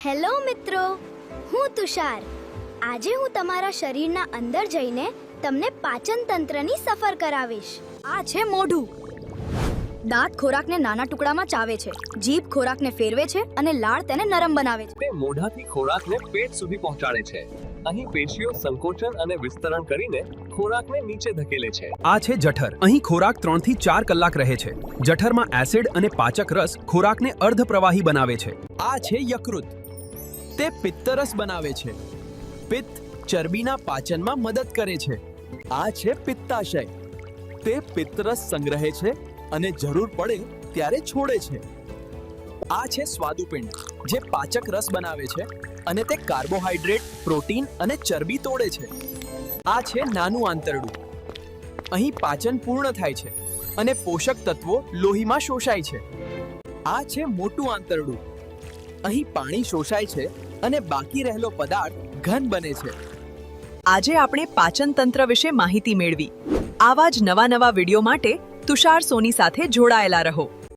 Hello મિત્રો, હું તુષાર. આજે હું તમારા શરીરના અંદર જઈને તમને પાચન તંત્રની સફર કરાવીશ. આ છે મોઢું. દાંત ખોરાકને નાના ટુકડામાં ચાવે છે, જીભ ખોરાકને ફેરવે છે અને લાળ તેને નરમ બનાવે છે. તે મોઢાથી ખોરાકને પેટ સુધી પહોંચાડે છે. અહીં પેશીઓ સંકોચન અને વિસ્તરણ કરીને ખોરાકને નીચે ધકેલે છે. આ છે જઠર. અહીં ખોરાક 3 થી 4 કલાક રહે છે. જઠરમાં એસિડ અને પાચક રસ ખોરાકને અર્ધપ્રવાહી બનાવે છે. આ છે યકૃત. તે પિત્તરસ બનાવે છે. પિત્ત ચરબીના પાચનમાં મદદ કરે છે. આ છે પિત્તાશય. તે પિત્તરસ સંગ્રહે છે અને જરૂર પડે ત્યારે છોડે છે. આ છે સ્વાદુપિંડ, જે પાચક રસ બનાવે છે અને તે કાર્બોહાઈડ્રેટ, પ્રોટીન અને ચરબી તોડે છે. આ છે નાનું આંતરડું. અહીં પાચન પૂર્ણ થાય છે અને પોષક તત્વો લોહીમાં શોષાય છે. આ છે મોટું આંતરડું. અહીં પાણી શોષાય છે અને બાકી રહેલો પદાર્થ ઘન બને છે. આજે આપણે પાચન તંત્ર વિશે માહિતી મેળવી. આવા જ નવા વિડીયો માટે તુષાર સોની સાથે જોડાયેલા રહો.